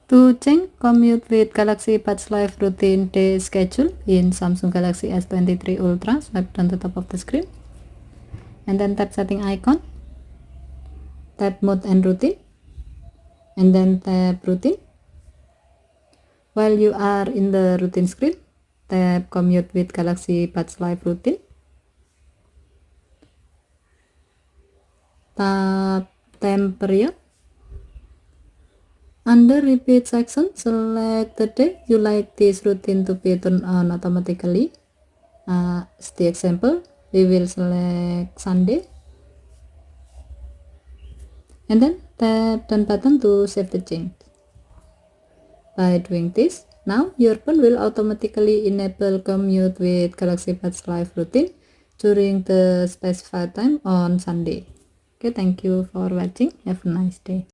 To change commute with Galaxy Buds Live routine day schedule in Samsung Galaxy S23 Ultra, swipe down the top of the screen and then tap setting icon, tap mode and routine, and then tap routine. While you are in the routine screen, tap commute with Galaxy Buds Live routine, tap time period. Under repeat section, select the day you like this routine to be turned on automatically. As the example, we will select Sunday and then tap done button to save the change. By doing this, now your phone will automatically enable commute with Galaxy Buds Live routine during the specified time on Sunday. Okay, thank you for watching. Have a nice day.